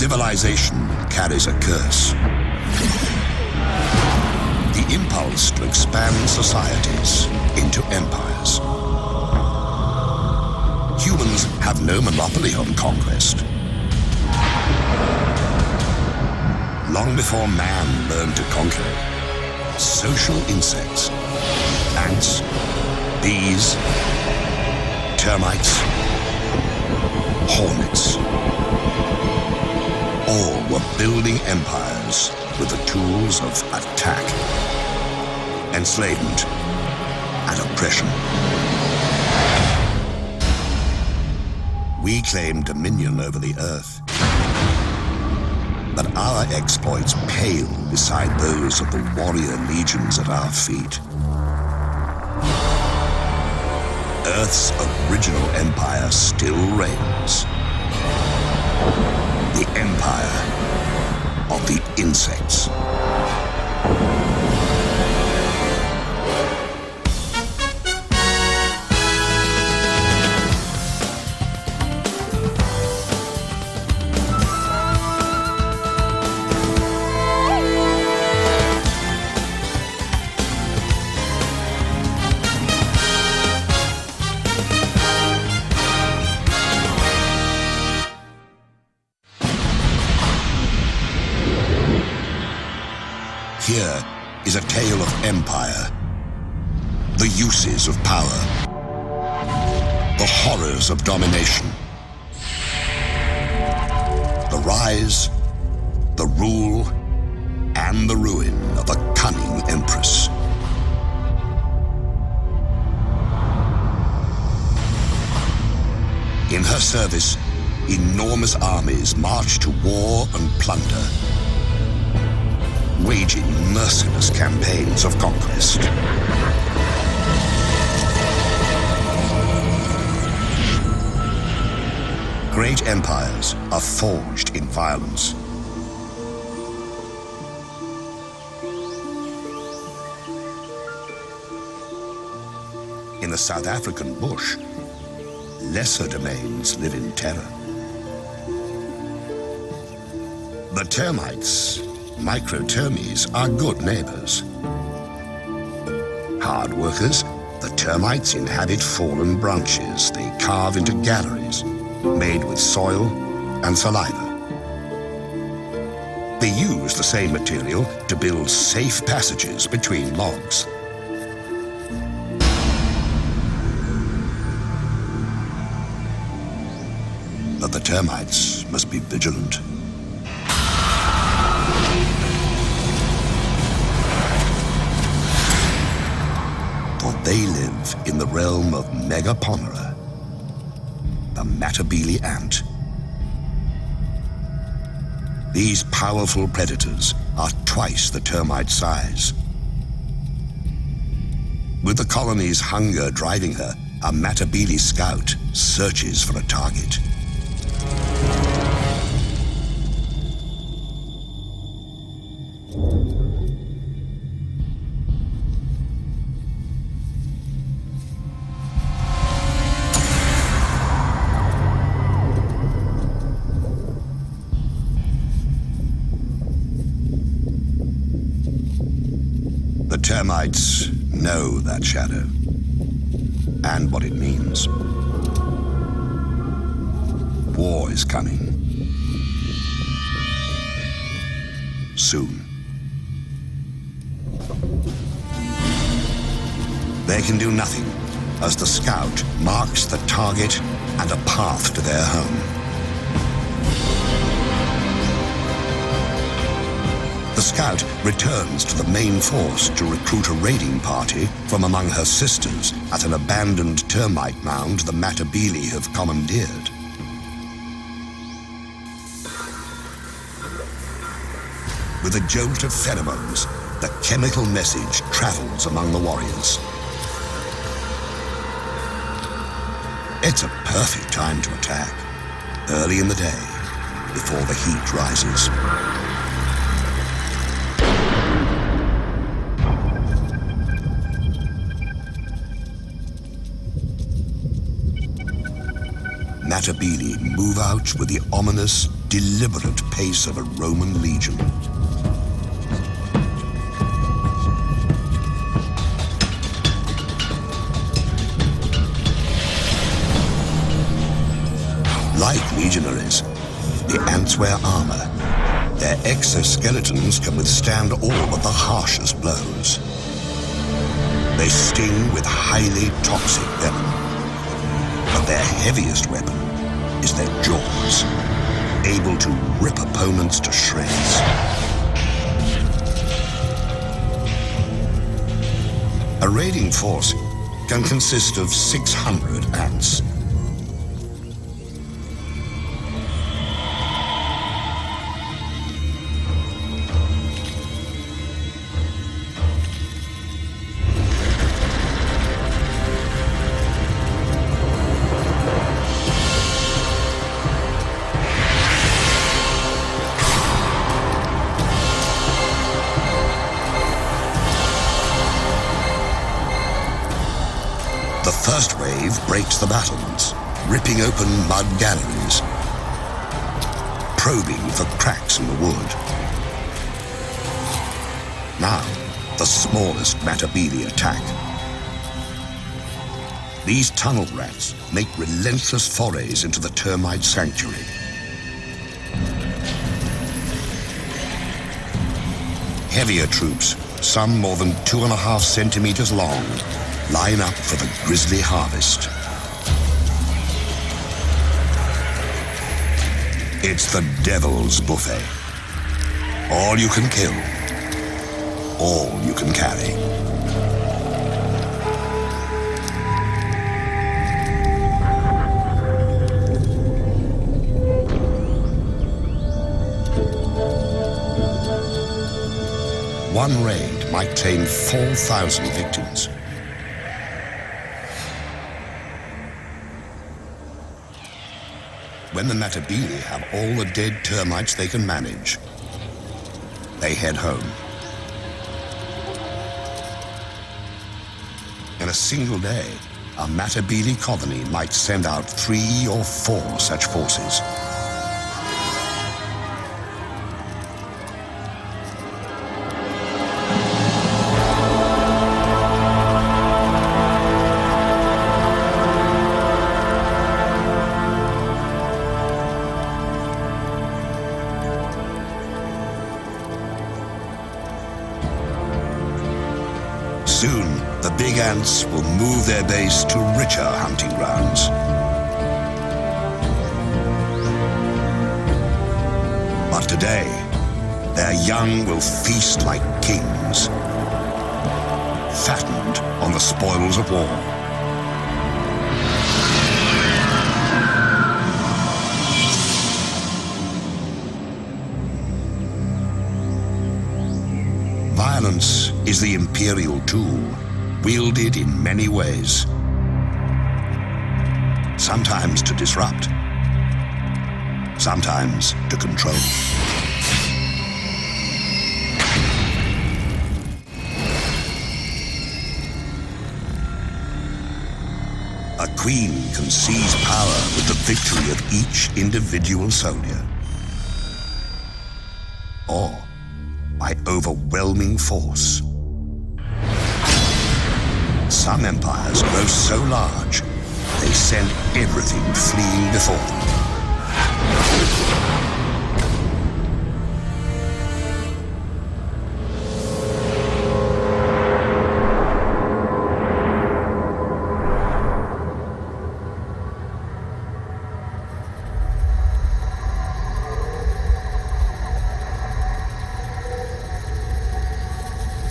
Civilization carries a curse. The impulse to expand societies into empires. Humans have no monopoly on conquest. Long before man learned to conquer, social insects, ants, bees, termites, hornets, all were building empires with the tools of attack, enslavement, and oppression. We claim dominion over the earth, but our exploits pale beside those of the warrior legions at our feet. Earth's original empire still reigns. The empire of the insects. Here is a tale of empire, the uses of power, the horrors of domination, the rise, the rule, and the ruin of a cunning empress. In her service, enormous armies march to war and plunder, waging merciless campaigns of conquest. Great empires are forged in violence. In the South African bush, lesser domains live in terror. The termites, microtermes, are good neighbors. Hard workers, the termites inhabit fallen branches they carve into galleries made with soil and saliva. They use the same material to build safe passages between logs. But the termites must be vigilant. They live in the realm of Megaponera, the Matabele ant. These powerful predators are twice the termite size. With the colony's hunger driving her, a Matabele scout searches for a target. The termites know that shadow and what it means. War is coming. Soon. They can do nothing as the scout marks the target and a path to their home. The scout returns to the main force to recruit a raiding party from among her sisters at an abandoned termite mound the Matabele have commandeered. With a jolt of pheromones, the chemical message travels among the warriors. It's a perfect time to attack, early in the day, before the heat rises. Matabele move out with the ominous, deliberate pace of a Roman legion. Like legionaries, the ants wear armor. Their exoskeletons can withstand all but the harshest blows. They sting with highly toxic venom, but their heaviest weapon is their jaws, able to rip opponents to shreds. A raiding force can consist of 600 ants. The first wave breaks the battlements, ripping open mud galleries, probing for cracks in the wood. Now, the smallest Matabele attack. These tunnel rats make relentless forays into the termite sanctuary. Heavier troops, some more than 2.5 centimeters long, line up for the grisly harvest. It's the devil's buffet. All you can kill, all you can carry. One raid might claim 4,000 victims. When the Matabele have all the dead termites they can manage, they head home. In a single day, a Matabele colony might send out 3 or 4 such forces. Soon, the big ants will move their base to richer hunting grounds. But today, their young will feast like kings, fattened on the spoils of war. Violence is the imperial tool, wielded in many ways. Sometimes to disrupt, sometimes to control. A queen can seize power with the victory of each individual soldier, or by overwhelming force. Some empires grow so large, they send everything fleeing before them.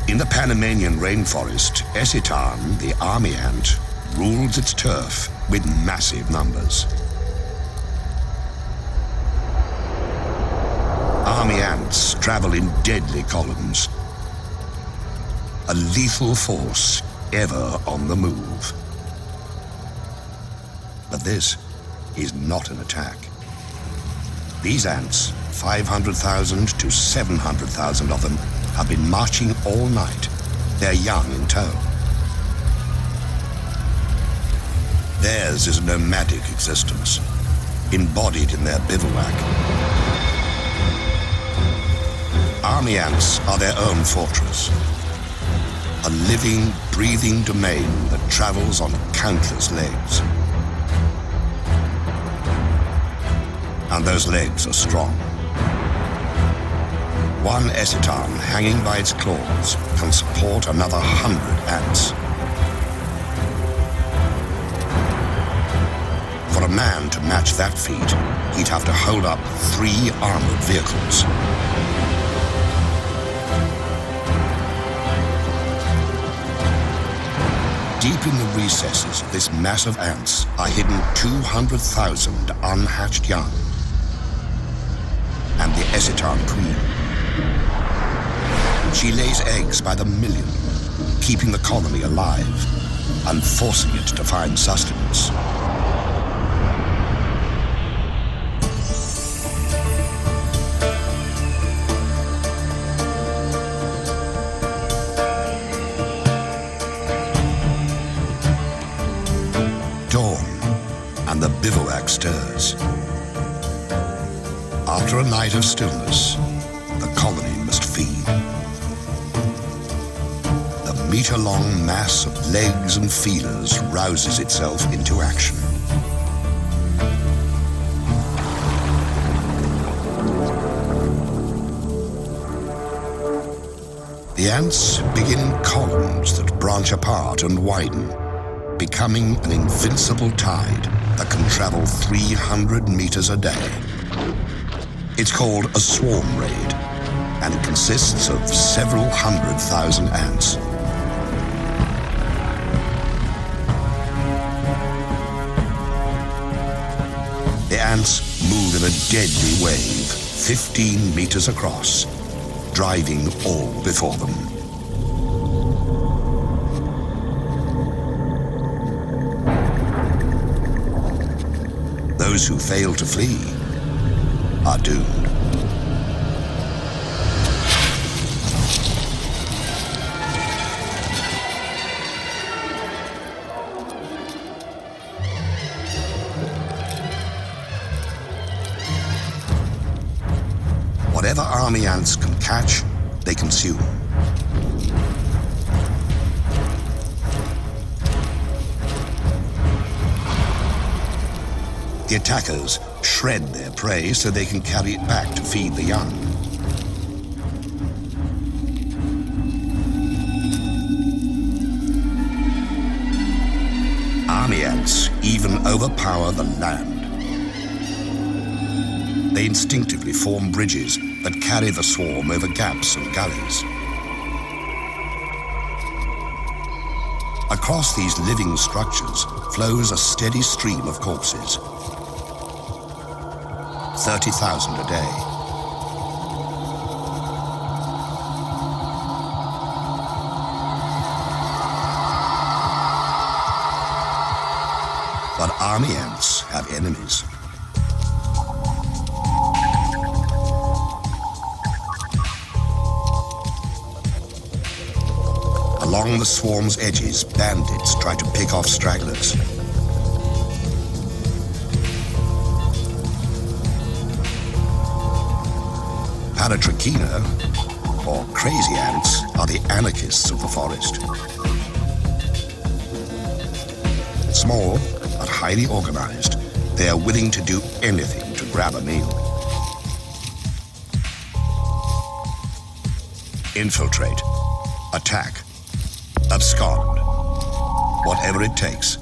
In the Panamanian rainforest, Esitan, the army ant, rules its turf with massive numbers. Army ants travel in deadly columns, a lethal force ever on the move. But this is not an attack. These ants, 500,000 to 700,000 of them, have been marching all night, their young in tow. Theirs is a nomadic existence, embodied in their bivouac. Army ants are their own fortress. A living, breathing domain that travels on countless legs. And those legs are strong. One eciton hanging by its claws can support another 100 ants. For a man to match that feat, he'd have to hold up 3 armored vehicles. Deep in the recesses of this mass of ants are hidden 200,000 unhatched young. And the eciton queen. She lays eggs by the million, keeping the colony alive and forcing it to find sustenance. Dawn, and the bivouac stirs. After a night of stillness, the colony must feed. The meter-long mass of legs and feelers rouses itself into action. The ants begin columns that branch apart and widen, becoming an invincible tide that can travel 300 meters a day. It's called a swarm raid, and it consists of several 100,000 ants. The ants move in a deadly wave, 15 meters across, driving all before them. Those who fail to flee are doomed. Whatever army ants can catch, they consume. The attackers shred their prey so they can carry it back to feed the young. Army ants even overpower the land. They instinctively form bridges that carry the swarm over gaps and gullies. Across these living structures flows a steady stream of corpses. 30,000 a day. But army ants have enemies. Along the swarm's edges, bandits try to pick off stragglers. Paratrachina, or crazy ants, are the anarchists of the forest. Small but highly organized, they are willing to do anything to grab a meal. Infiltrate, attack, abscond, whatever it takes.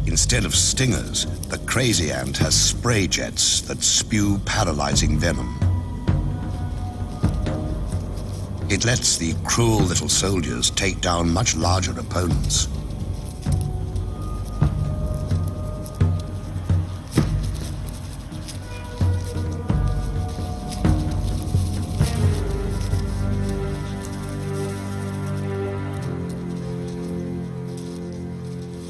Instead of stingers, the crazy ant has spray jets that spew paralyzing venom. It lets the cruel little soldiers take down much larger opponents.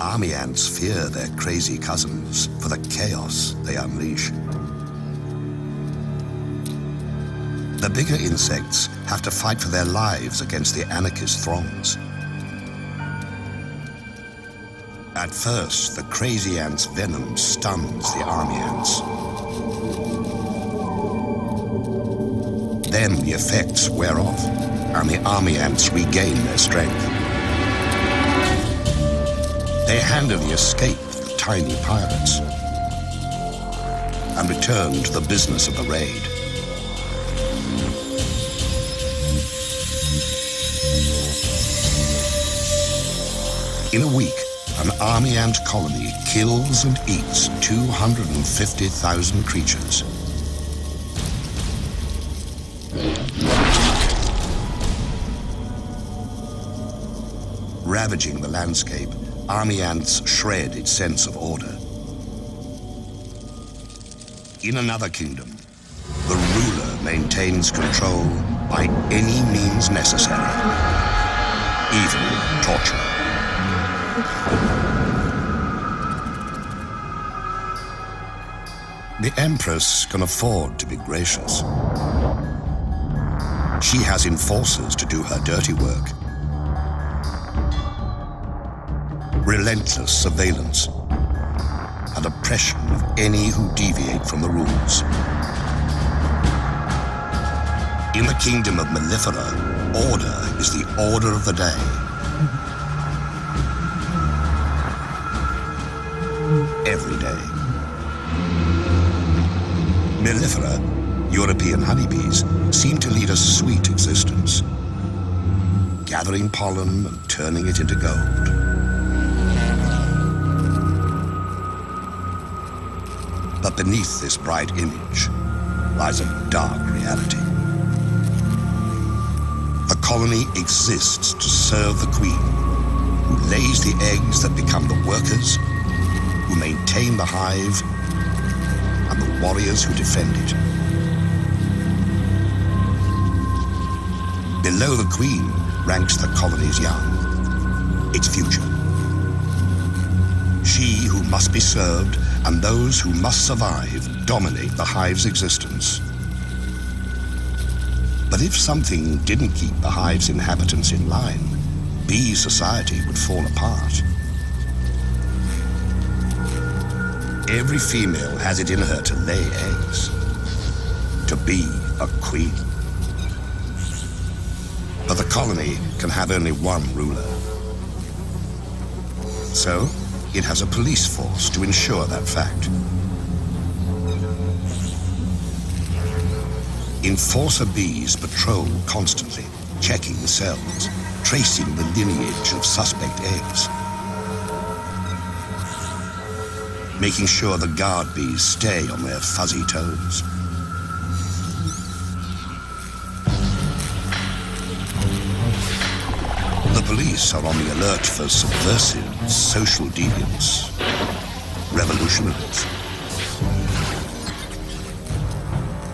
Army ants fear their crazy cousins for the chaos they unleash. The bigger insects have to fight for their lives against the anarchist throngs. At first, the crazy ant's venom stuns the army ants. Then the effects wear off, and the army ants regain their strength. They handily escape the tiny pirates and return to the business of the raid. In a week, an army ant colony kills and eats 250,000 creatures. Ravaging the landscape, army ants shred its sense of order. In another kingdom, the ruler maintains control by any means necessary, even torture. The Empress can afford to be gracious. She has enforcers to do her dirty work. Relentless surveillance and oppression of any who deviate from the rules. In the kingdom of Mellifera, order is the order of the day. Every day. Mellifera, European honeybees, seem to lead a sweet existence, gathering pollen and turning it into gold. But beneath this bright image lies a dark reality. The colony exists to serve the queen, who lays the eggs that become the workers, who maintain the hive, and the warriors who defend it. Below the queen ranks the colony's young, its future. She who must be served and those who must survive dominate the hive's existence. But if something didn't keep the hive's inhabitants in line, bee society would fall apart. Every female has it in her to lay eggs, to be a queen. But the colony can have only one ruler. So, it has a police force to ensure that fact. Enforcer bees patrol constantly, checking the cells, tracing the lineage of suspect eggs, making sure the guard bees stay on their fuzzy toes. The police are on the alert for subversives, social deviants, revolutionaries.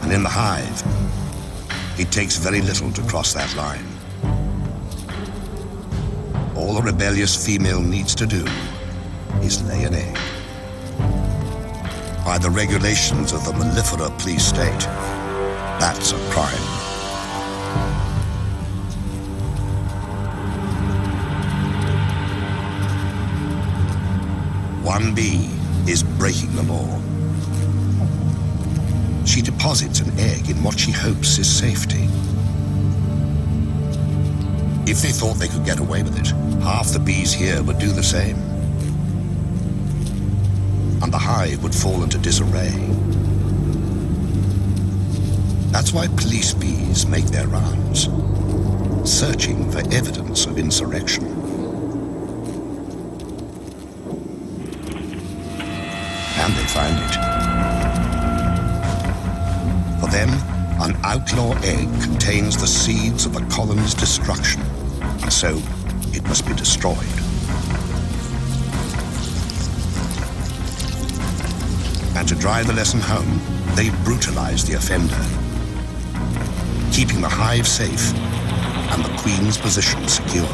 And in the hive, it takes very little to cross that line. All a rebellious female needs to do is lay an egg. By the regulations of the Mellifera police state, that's a crime. One bee is breaking the law. She deposits an egg in what she hopes is safety. If they thought they could get away with it, half the bees here would do the same. And the hive would fall into disarray. That's why police bees make their rounds, searching for evidence of insurrection. And they find it. For them, an outlaw egg contains the seeds of a colony's destruction, and so it must be destroyed. And to drive the lesson home, they brutalize the offender, keeping the hive safe and the queen's position secure.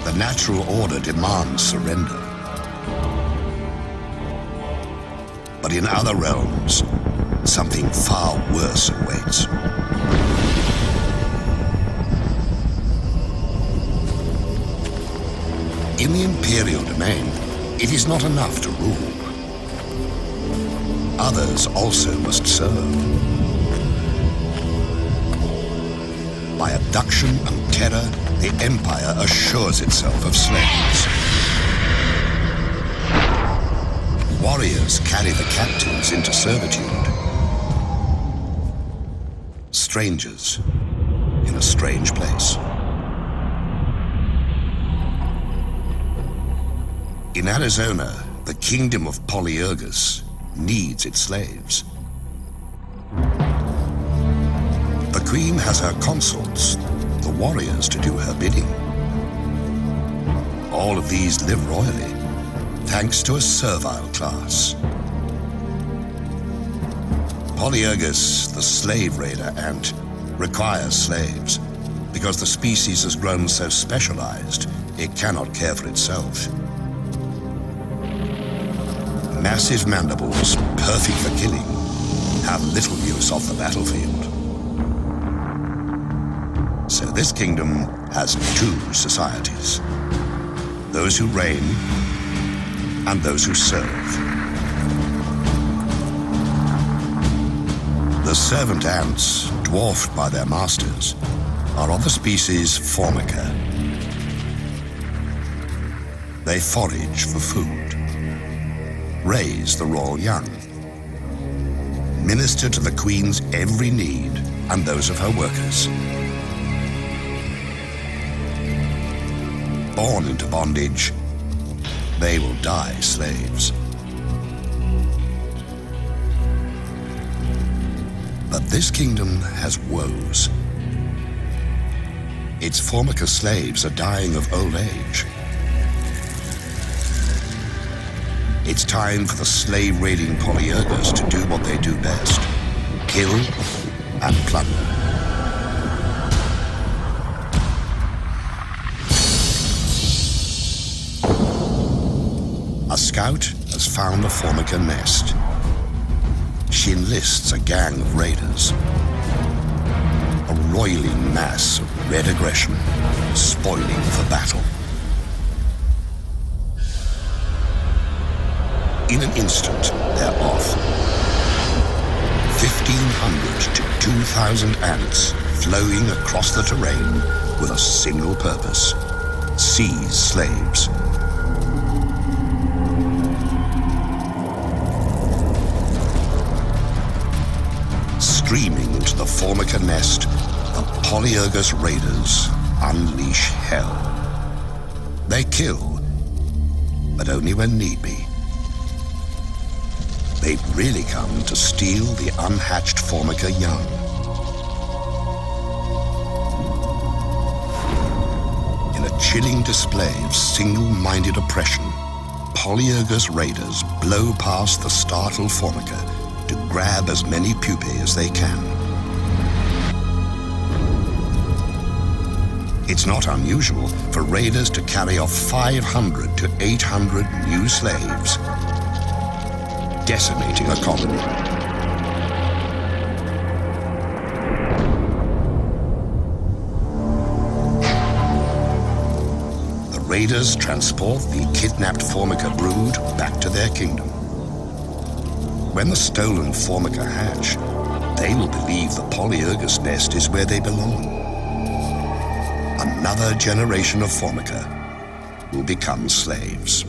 The natural order demands surrender. But But in other realms, something far worse awaits. In the Imperial domain, it is not enough to rule. Others also must serve. By abduction and terror, the Empire assures itself of slaves. Warriors carry the captives into servitude. Strangers in a strange place. In Arizona, the kingdom of Polyergus needs its slaves. The queen has her consorts, the warriors, to do her bidding. All of these live royally, thanks to a servile class. Polyergus, the slave raider ant, requires slaves because the species has grown so specialized it cannot care for itself. Massive mandibles, perfect for killing, have little use off the battlefield. So this kingdom has two societies: those who reign and those who serve. The servant ants, dwarfed by their masters, are of the species Formica. They forage for food, raise the royal young, minister to the queen's every need and those of her workers. Born into bondage, they will die slaves. But this kingdom has woes. Its Formica slaves are dying of old age. It's time for the slave-raiding Polyergus to do what they do best: kill and plunder. A scout has found a Formica nest. She enlists a gang of raiders. A roiling mass of red aggression, spoiling for battle. In an instant, they're off. 1,500 to 2,000 ants flowing across the terrain with a single purpose: seize slaves. Streaming into the Formica nest, the Polyergus raiders unleash hell. They kill, but only when need be. They've really come to steal the unhatched Formica young. In a chilling display of single-minded oppression, Polyergus raiders blow past the startled Formica to grab as many pupae as they can. It's not unusual for raiders to carry off 500 to 800 new slaves, decimating a colony. The raiders transport the kidnapped Formica brood back to their kingdom. When the stolen Formica hatch, they will believe the Polyergus nest is where they belong. Another generation of Formica will become slaves.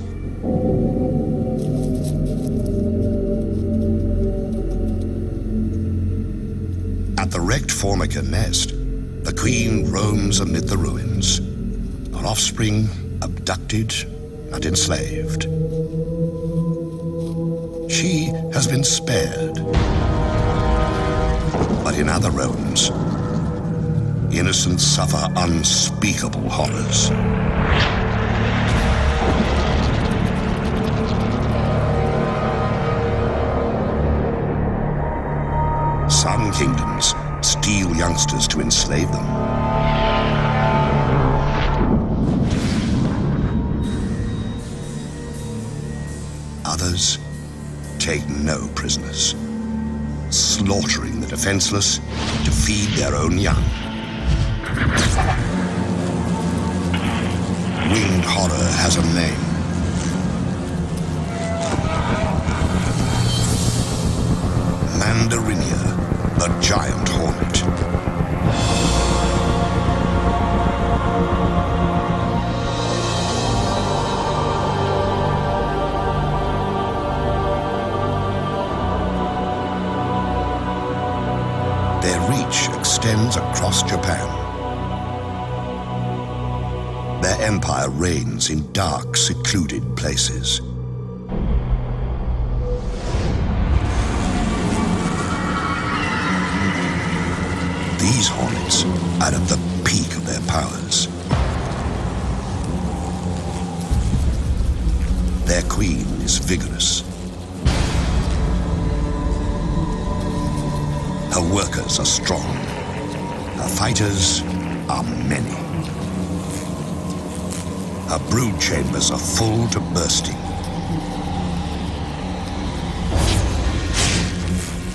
At the wrecked Formica nest, the queen roams amid the ruins, her offspring abducted and enslaved. She has been spared. But in other realms, innocents suffer unspeakable horrors. Some kingdoms steal youngsters to enslave them. Others take no prisoners, slaughtering the defenseless to feed their own young. Winged horror has a name. Mandarinia, the giant hornet. Their reach extends across Japan. Their empire reigns in dark, secluded places. These hornets are at the peak of their powers. Their queen is vigorous. Her workers are strong. Her fighters are many. Her brood chambers are full to bursting.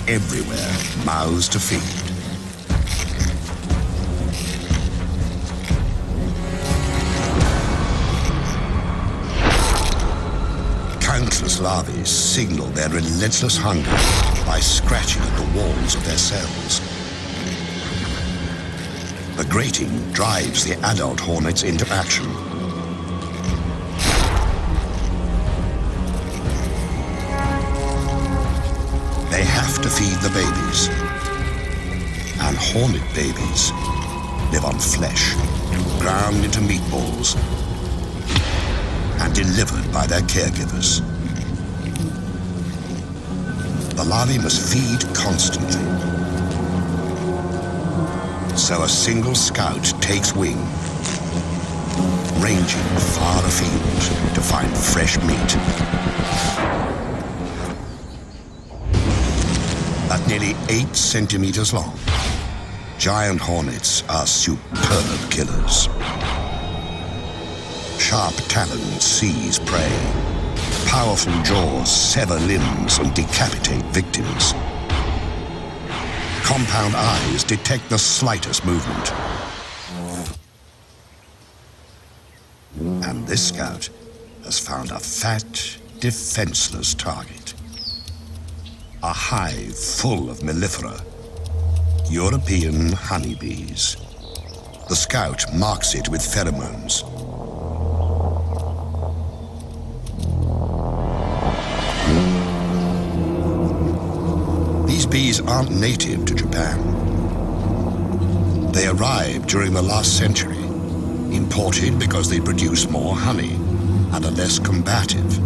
Everywhere, mouths to feed. Countless larvae signal their relentless hunger by scratching at the walls of their cells. The grating drives the adult hornets into action. They have to feed the babies. And hornet babies live on flesh, ground into meatballs, and delivered by their caregivers. The larvae must feed constantly. So a single scout takes wing, ranging far afield to find fresh meat. At nearly 8 centimeters long, giant hornets are superb killers. Sharp talons seize prey. Powerful jaws sever limbs and decapitate victims. Compound eyes detect the slightest movement. And this scout has found a fat, defenseless target. A hive full of mellifera, European honeybees. The scout marks it with pheromones. These bees aren't native to Japan. They arrived during the last century, imported because they produce more honey and are less combative.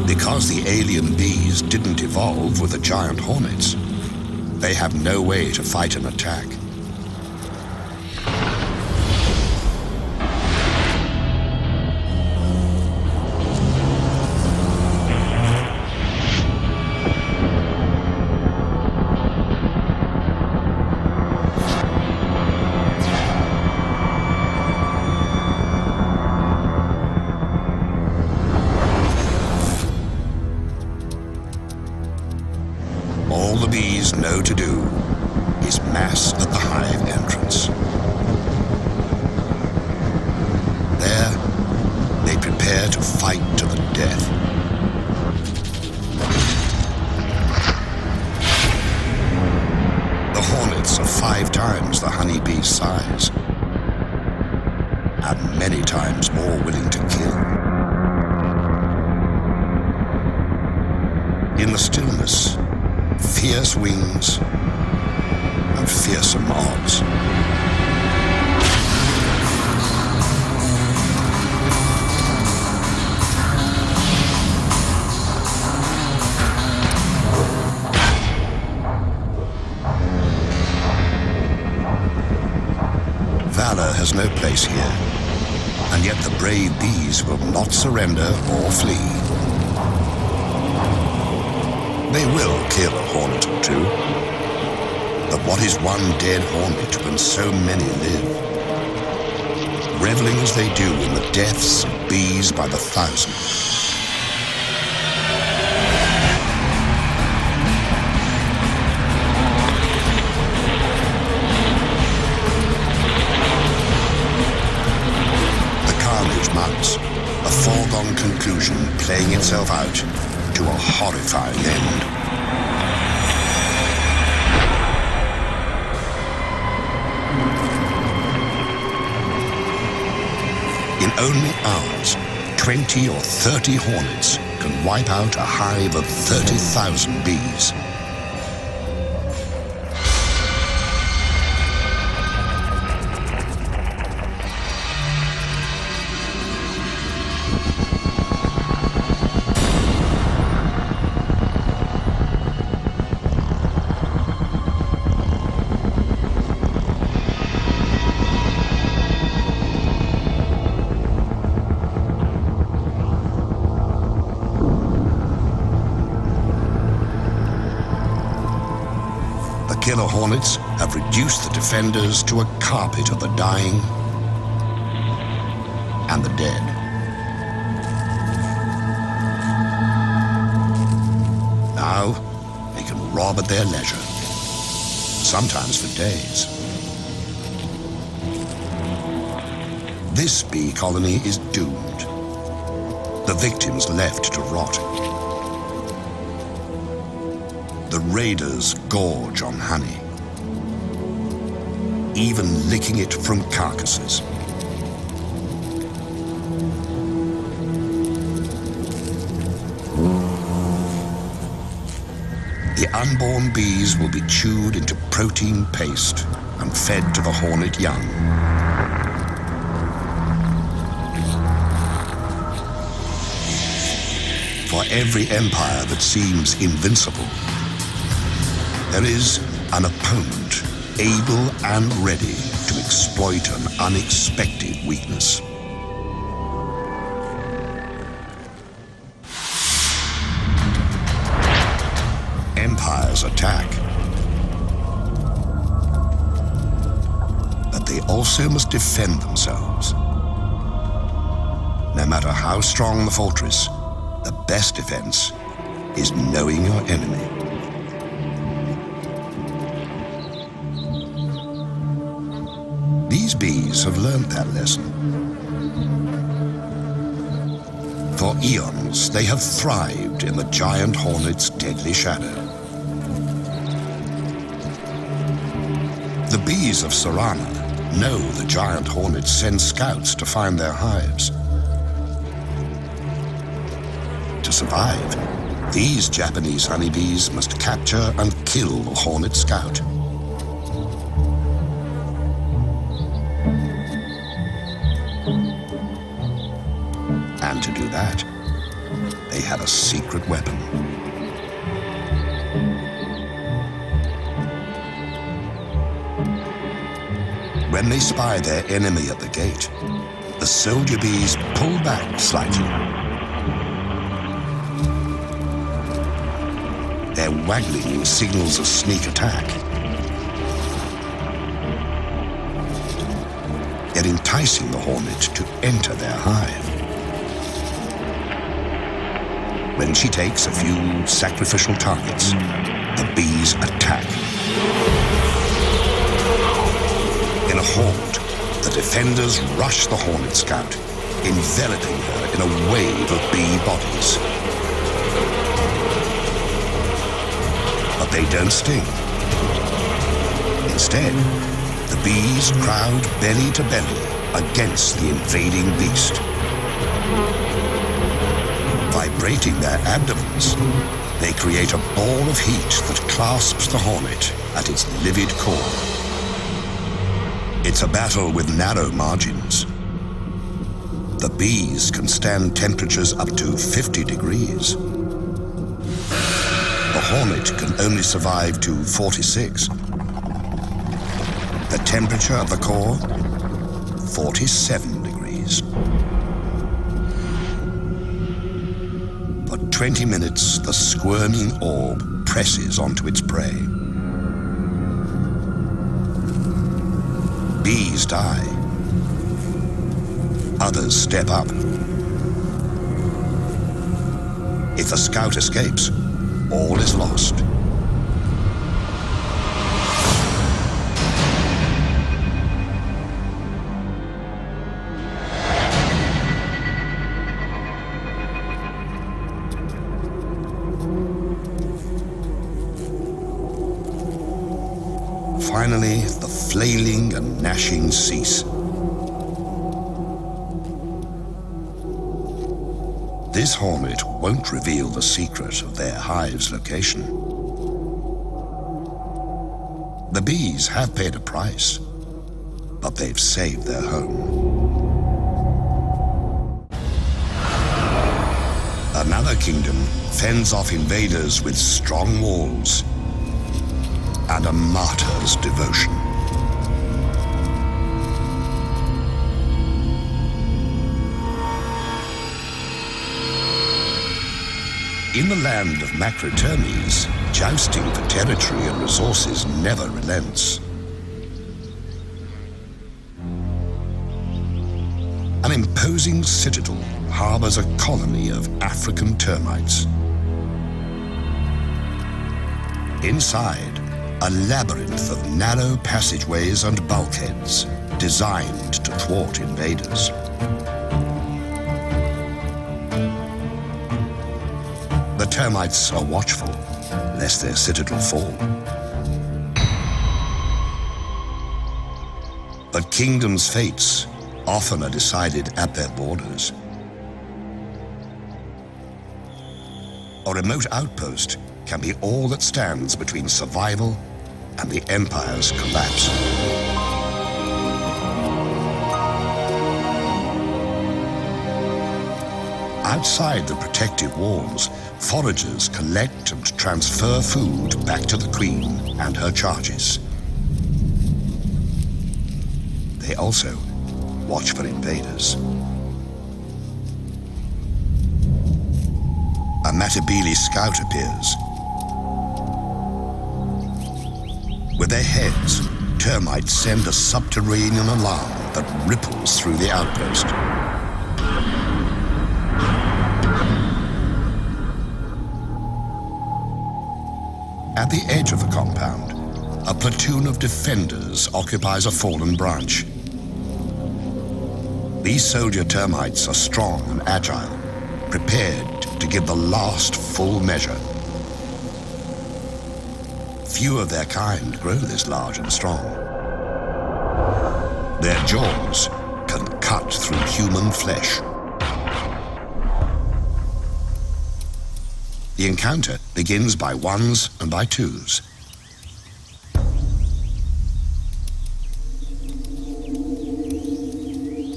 Because the alien bees didn't evolve with the giant hornets, they have no way to fight an attack. All the bees know to do is mass at the hive entrance. There, they prepare to fight to the death. The hornets are 5 times the honeybee's size, and many times more willing to kill. In the stillness, fierce wings and fearsome odds. Valor has no place here, and yet the brave bees will not surrender or flee. They will kill a hornet or two. But what is one dead hornet when so many live? Reveling as they do in the deaths of bees by the thousand. horrifying end. In only hours, 20 or 30 hornets can wipe out a hive of 30,000 bees. Killer hornets have reduced the defenders to a carpet of the dying and the dead. Now, they can rob at their leisure, sometimes for days. This bee colony is doomed. The victims left to rot. The raiders gorge on honey, even licking it from carcasses. The unborn bees will be chewed into protein paste and fed to the hornet young. For every empire that seems invincible, there is an opponent able and ready to exploit an unexpected weakness. Empires attack, but they also must defend themselves. No matter how strong the fortress, the best defense is knowing your enemy. These bees have learned that lesson. For eons, they have thrived in the giant hornet's deadly shadow. The bees of Sarana know the giant hornets send scouts to find their hives. To survive, these Japanese honeybees must capture and kill the hornet scout. And to do that, they have a secret weapon. When they spy their enemy at the gate, the soldier bees pull back slightly. Their waggling signals a sneak attack. They're enticing the hornet to enter their hive. When she takes a few sacrificial targets, the bees attack. In a horde, the defenders rush the hornet scout, enveloping her in a wave of bee bodies. But they don't sting. Instead, the bees crowd belly to belly against the invading beast. Vibrating their abdomens, they create a ball of heat that clasps the hornet at its livid core. It's a battle with narrow margins. The bees can stand temperatures up to 50 degrees. The hornet can only survive to 46. The temperature of the core, 47 degrees. For 20 minutes, the squirming orb presses onto its prey. Bees die. Others step up. If the scout escapes, all is lost. finally the flailing and gnashing cease. This hornet won't reveal the secret of their hive's location. The bees have paid a price, but they've saved their home. Another kingdom fends off invaders with strong walls and a martyr's devotion. In the land of Macrotermes, jousting for territory and resources never relents. An imposing citadel harbors a colony of African termites. Inside, a labyrinth of narrow passageways and bulkheads designed to thwart invaders. The termites are watchful, lest their citadel fall. But kingdoms' fates often are decided at their borders. A remote outpost can be all that stands between survival and the empire's collapse. Outside the protective walls, foragers collect and transfer food back to the queen and her charges. They also watch for invaders. A Matabele scout appears. With their heads, termites send a subterranean alarm that ripples through the outpost. At the edge of the compound, a platoon of defenders occupies a fallen branch. These soldier termites are strong and agile, prepared to give the last full measure. Few of their kind grow this large and strong. Their jaws can cut through human flesh. The encounter begins by ones and by twos.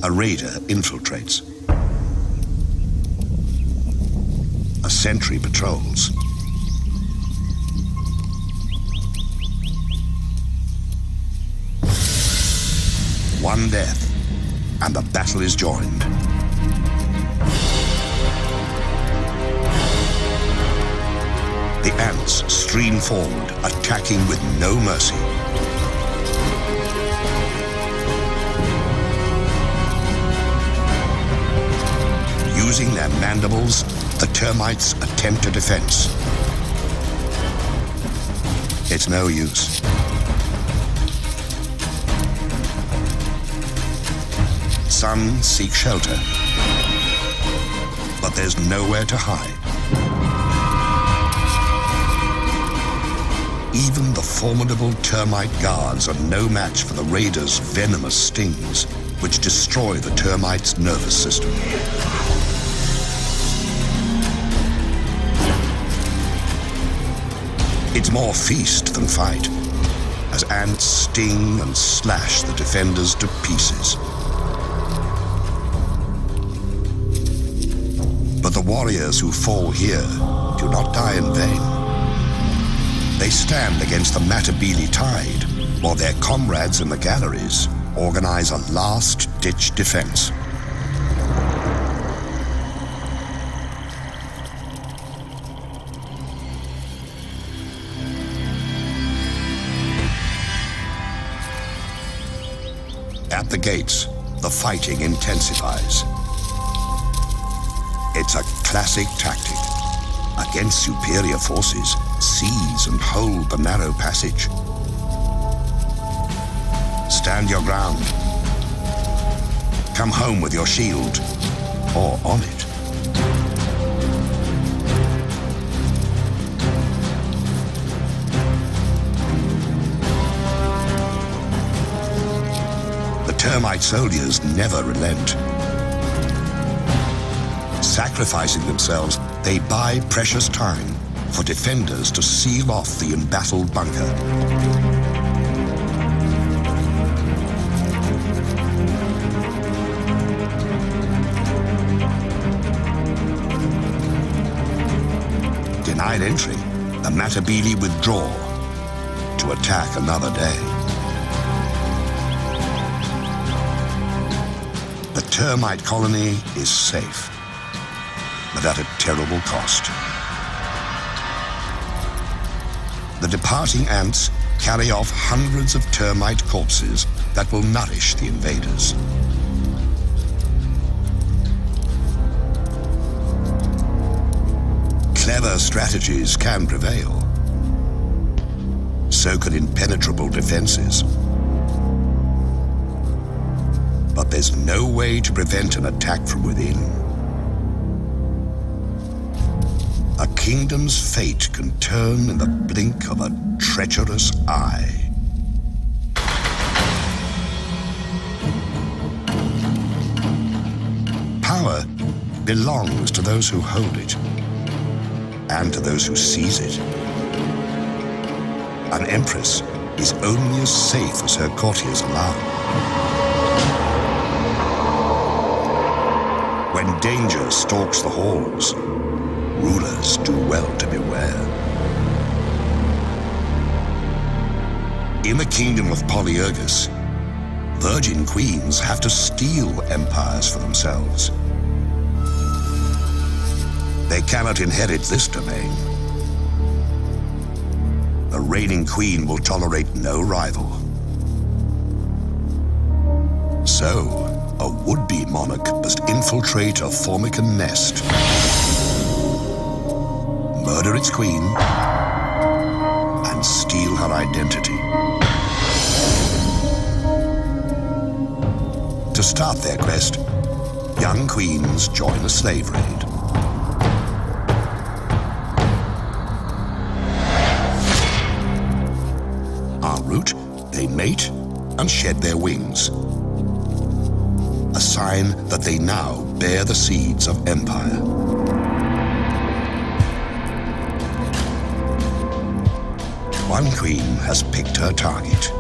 A raider infiltrates. A sentry patrols. One death, and the battle is joined. The ants stream forward, attacking with no mercy. Using their mandibles, the termites attempt a defense. It's no use. Some seek shelter, but there's nowhere to hide. Even the formidable termite guards are no match for the raiders' venomous stings, which destroy the termites' nervous system. It's more feast than fight, as ants sting and slash the defenders to pieces. But the warriors who fall here do not die in vain. They stand against the Matabele tide, while their comrades in the galleries organize a last-ditch defense. At the gates, the fighting intensifies. It's a classic tactic. Against superior forces, seize and hold the narrow passage. Stand your ground. Come home with your shield, or on it. termite soldiers never relent. Sacrificing themselves, they buy precious time for defenders to seal off the embattled bunker. Denied entry, the Matabele withdraw to attack another day. The termite colony is safe, but at a terrible cost. The departing ants carry off hundreds of termite corpses that will nourish the invaders. Clever strategies can prevail. So can impenetrable defenses. But there's no way to prevent an attack from within. A kingdom's fate can turn in the blink of a treacherous eye. Power belongs to those who hold it, and to those who seize it. An empress is only as safe as her courtiers allow. When danger stalks the halls, rulers do well to beware. In the kingdom of Polyergus, virgin queens have to steal empires for themselves. They cannot inherit this domain. The reigning queen will tolerate no rival. So, a would-be monarch must infiltrate a Formican nest, murder its queen, and steal her identity. To start their quest, young queens join a slave raid. En route, they mate and shed their wings, a sign that they now bear the seeds of empire. One queen has picked her target.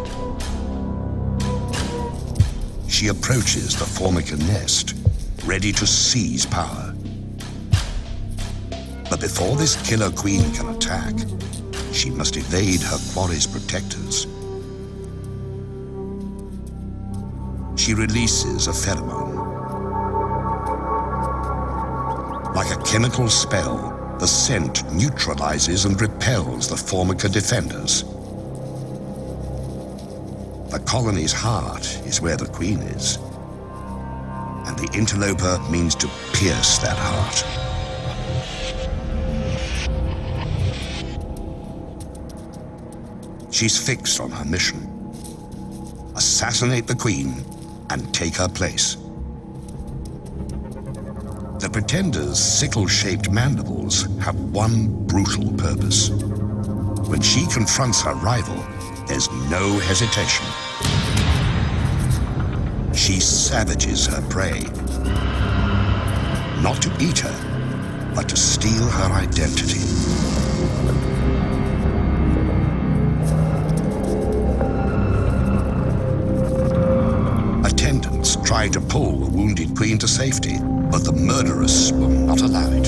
She approaches the Formican nest, ready to seize power. But before this killer queen can attack, she must evade her quarry's protectors. She releases a pheromone. Like a chemical spell, the scent neutralizes and repels the Formica defenders. The colony's heart is where the queen is, and the interloper means to pierce that heart. She's fixed on her mission: assassinate the queen and take her place. The Pretender's sickle-shaped mandibles have one brutal purpose. When she confronts her rival, there's no hesitation. She savages her prey, not to eat her, but to steal her identity. Attendants try to pull the wounded queen to safety, but the murderess will not allow it.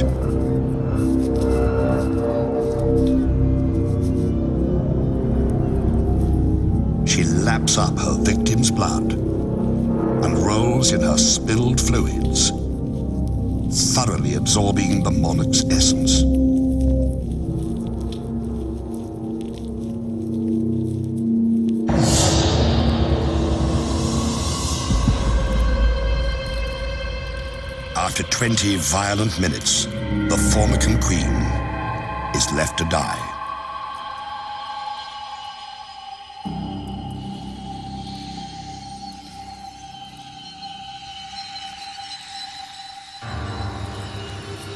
She laps up her victim's blood and rolls in her spilled fluids, thoroughly absorbing the monarch's essence. After 20 violent minutes, the Formican queen is left to die.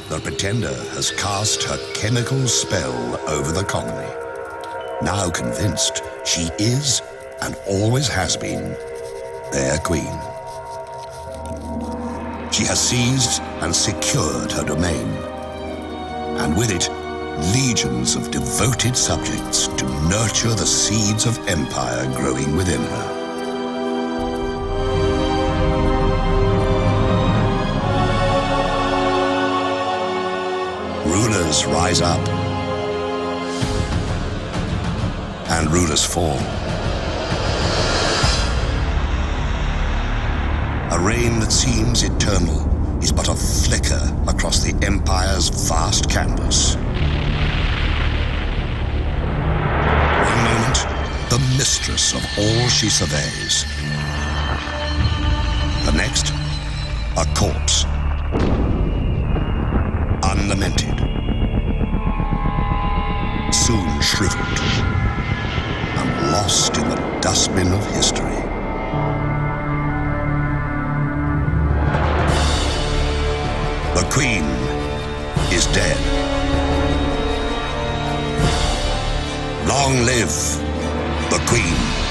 The Pretender has cast her chemical spell over the colony. Now convinced she is, and always has been, their queen. She has seized and secured her domain, and with it, legions of devoted subjects to nurture the seeds of empire growing within her. Rulers rise up, and rulers fall. A reign that seems eternal is but a flicker across the empire's vast canvas. One moment, the mistress of all she surveys. The next, a corpse, unlamented, soon shriveled and lost in the dustbin of history. The Queen is dead. Long live the Queen.